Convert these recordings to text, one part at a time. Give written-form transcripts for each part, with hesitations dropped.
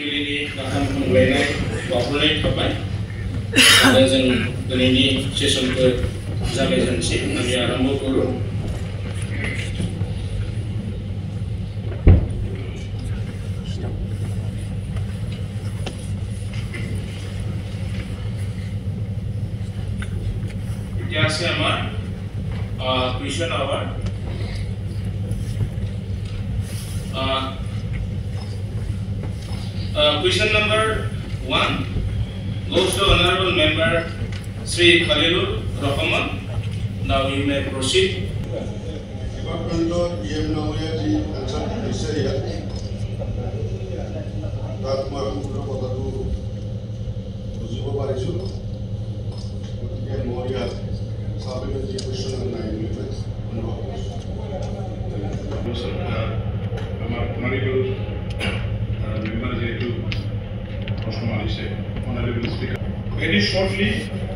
फुंबिलिनि गाहाम हामलायनाय बावहरनाय थाबाय आरो जों दिनैनि सेसनखौ जागायजेनसै होननानै आरम्भ करो এতিয়া আছে আমাৰ question hour question number 1 goes to honorable member Sri Khalilur Rahman. Now you may proceed. Department of EM Naoya ji answer this year. That my কথা তো বুজিব পাৰিছো গতিকে মই ইয়াত সাপেক্ষে question নাই আমাৰ honorable Honorable Speaker, very shortly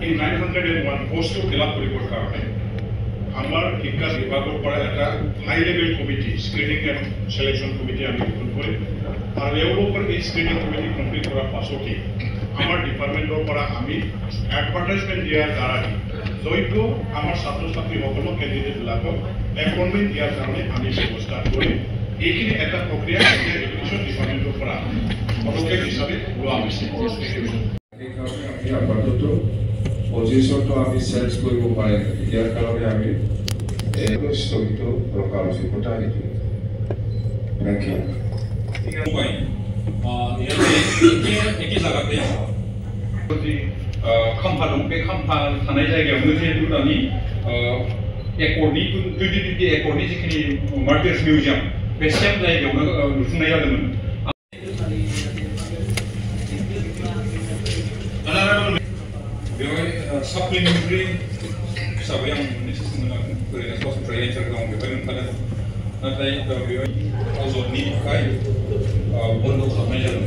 in 901 post to fill up report karone amar শিক্ষা বিভাগৰ পৰা এটা high level committee screening and selection committee আমি গঠন কৰি আৰু এওঁলোকৰ এই স্ক্ৰিনিং কমিটি কমপ্লিট কৰাৰ পাছতে আমাৰ ডিপাৰ্টমেণ্টৰ পৰা আমি এডভাৰটাইজমেণ্ট দিয়াৰ দ্বাৰা যোগ্য আমাৰ ছাত্ৰ ছাত্ৰীসকলক কেণ্ডিডেটবিলাকক এপইণ্টমেণ্ট দিয়াৰ কাৰণে আমি ব্যৱস্থা কৰি এইখিনি এটা প্ৰক্ৰিয়া এডুকেশ্যন ডিপাৰ্টমেণ্টৰ পৰা পদক্ষেপ হিচাপে লোৱা হৈছে আপাতত পজিশনটো আমি চেঞ্জ কৰিব পাৰে ইয়াৰ কাৰণে আমি স্থগিত ৰখা হৈছে কথা এইটো থেংক ইউ एके जागाते जि खाम्फा दं बे खाम्फा थानाय जायगायावनो जिहेतु दानि एकर्डनि 2020 एकर्डनि जिखिनि मार्टियार्स मिउजियाम बे सेम जायगायावनो लुफुंनाय जादोंमोन supplementary हिसाबै आं मोननैसो सोंनो लागोन ओरैनो सरासनस्रायै एन्सारखौ आं बेवहाय मोनखादों नाथाय बेवहाय अजदनि थाखाय बन्द खालामनाय जादों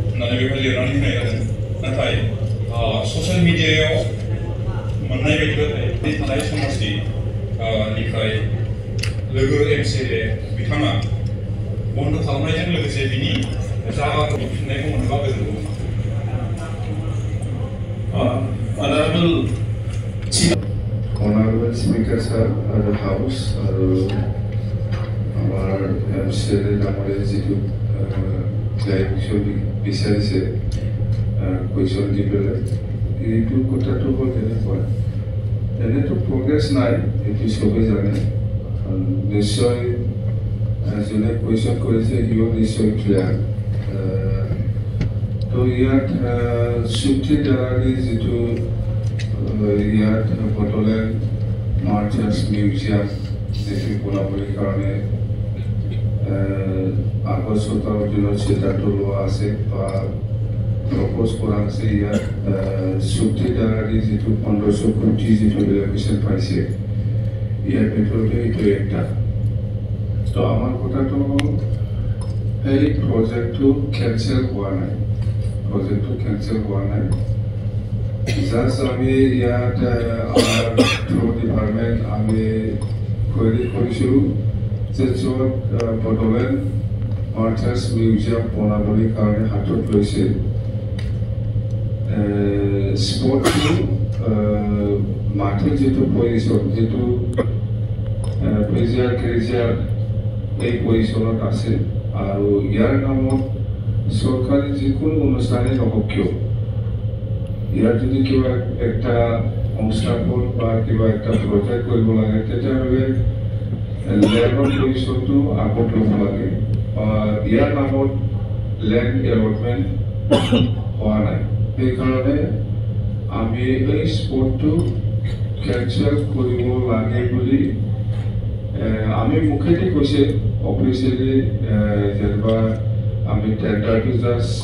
होननानै बेवहाय लिरनानै होनाय जादों नाथाय ससियेल मिडियायाव मोननाय बायदिब्लाथाय बे थानाय समाजनि निफ्राय लोगो एमसिएलए बिथाङा बन्द खालामनायजों लोगोसे बिनि जायगाखौ फिननायखौ मोनोबा गोजोनगौ Honorable Speaker sir of the House our MCLA namore jitu clarification বিচাৰিছে question দিবলৈ এইটো কথাটো হ'ল তেনেকুৱা এনেতো প্ৰগ্ৰেছ নাই এইটো সবেই জানে নিশ্চয় যোনে কুৱেশ্যন কৰিছে সিও নিশ্চয় ক্লিয়াৰ তো ইয়াত চুক্তি দ্বাৰা যিটো ইয়াত বটলেণ্ড মাৰ্চাৰ্ছ মিউজিয়াম যিটো বনাবলৈ কাৰণে আগৰ চৰকাৰৰ দিনত সিদ্ধান্ত লোৱা আছে বা প্ৰপ'জ কৰা আছে ইয়াত চুক্তি দ্বাৰা যিটো 1500 কোটি যিটো এলোকেশ্যন পাইছে ইয়াৰ ভিতৰতে এইটো একটা তো আমাৰ কথাটো হ'ল এই প্ৰজেক্টটো কেনচেল হোৱা নাই প্ৰজেক্টটো কেনচেল হোৱা নাই জাষ্ট আমি ইয়াত আমাৰ থ্ৰু ডিপাৰ্টমেণ্ট আমি কুৱেৰি কৰিছোঁ যে য'ত বটলেণ্ড মাৰ্চাৰ্ছ মিউজিয়াম বনাবলৈ কাৰণে হাতত লৈছে স্পটটো মাটিৰ যিটো পজিশ্যন যিটো প্ৰেজিয়াৰ ক্ৰেজিয়াৰ এই পজিশ্যনত আছে আৰু ইয়াৰ নামত চৰকাৰী যিকোনো অনুষ্ঠানেই নহওক কিয় ইয়াৰ যদি কিবা একটা সংস্থাপন বা কিবা একটা প্ৰজেক্ট কৰিব লাগে তেতিয়াহ'লে লেণ্ডৰ পজিশ্যনটো আগত ল'ব লাগে ইয়াৰ নামত লেণ্ড এলটমেণ্ট হোৱা নাই সেইকাৰণে আমি এই স্পটটো কেনচেল কৰিব লাগে বুলি আমি মুখেদি কৈছে অফিচিয়েলি যেনিবা আমি টেণ্ডাৰটো জাষ্ট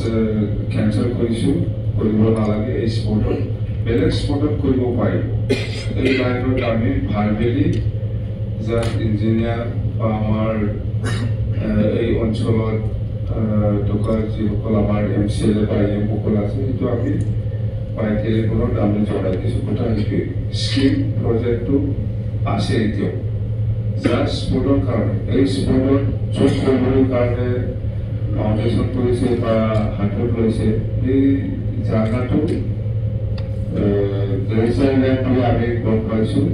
কেনচেল কৰিছোঁ কৰিব নালাগে এই স্পটত বেলেগ স্পটত কৰিব পাৰি এই লাইনত আমি ভালবেলি জাষ্ট ইঞ্জিনিয়াৰ বা আমাৰ এই অঞ্চলত থকা যিসকল আমাৰ এমচিএলএ বা এমসকল আছে সেইটো আমি পাই টেলিফোনত আমি জনাই দিছোঁ কথা সেইটোৱে স্কিম প্ৰজেক্টটো আছে এতিয়াও জাষ্ট স্পটৰ কাৰণে এই স্পটত চুজ কৰিবলৈ কাৰণে কমিশন কৰিছে বা হাতত লৈছে এই জাগাটো আমি গম পাইছোঁ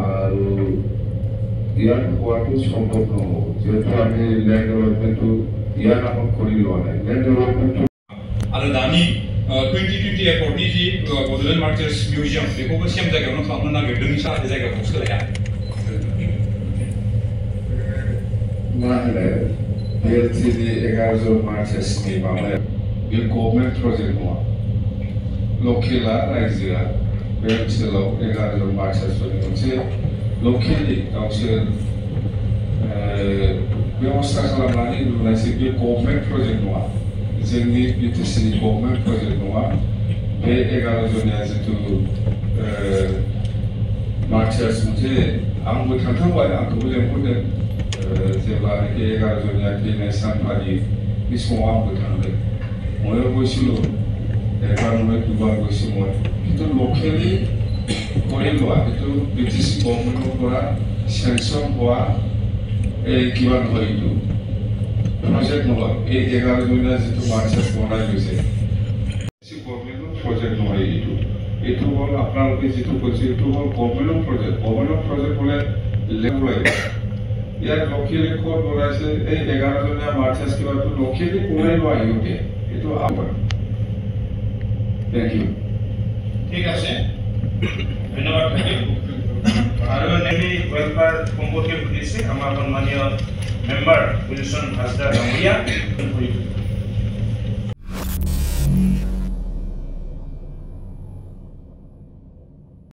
আৰু ইয়াত হোৱাটো সম্ভৱ নহ'ব যিহেতু আমি লেণ্ড ডেভেলপমেণ্টটো ইয়াৰ নামত কৰি লোৱা নাই লেণ্ড ডেভেলপমেণ্টটো आरो दानि 2020 एकर्डनि जि बड'लेण्ड मार्चार्स मिउजियाम बेखौबो सेम जायगायावनो खालामनो नागिरदों जाहाथे जायगाखौ सोलाया मा होनो बिएलटिनि 11 जन मार्चार्सनि माबाया बे गभर्नमेन्ट प्रजेक्ट नङा लकेला रायजोआ बे ओनसोलाव 11 जन मार्चार्सफोरनि मोनसे लकेलि गावसोर बेबस्था खालामनानै लुनायसो बे गभर्नमेन्ट प्रजेक्ट नङा जोंनि बिटिसिनि गभर्नमेन्ट प्रजेक्ट नङा बे 11 जनिया जितु मार्चार्स मोनसे आंबो थांखांबाय आंखौबो लेंहरदों जेब्लानाखि 11 जनिया थैनाय सानफारि बे समाव आंबो थांदों ময়ো গৈছিলোঁ এবাৰ মই দুবাৰ গৈছোঁ মই কিন্তু লকেলি কৰি লোৱা সেইটো বিটিচি গভৰ্ণমেণ্টৰ পৰা চেংচন হোৱা এই কিবা নহয় এইটো প্ৰজেক্ট নহয় এই 11 জনীয়া যিটো মাৰ্চাৰ্ছ বনাই লৈছে গভৰ্ণমেণ্টৰ প্ৰজেক্ট নহয় এইটো হ'ল আপোনালোকে যিটো কৈছে এইটো হ'ল গভৰ্ণমেণ্টৰ প্ৰজেক্ট হ'লে লেব লাগিব ইয়াত লকেলি ক'ত বনাইছে এই 11 জনীয়া মাৰ্চাৰ্ছ কিবাটো লকেলি বনাই লোৱা ইহঁতে এইটো আমাৰ থ্যাংক ইউ ঠিক আছে ধন্যবাদ থাকিল আৰু নেভি ৱেলফেয়াৰ সম্পৰ্কে সুধিছে আমাৰ সন্মানীয় মেম্বাৰ গুলচন হাজদা ডাঙৰীয়া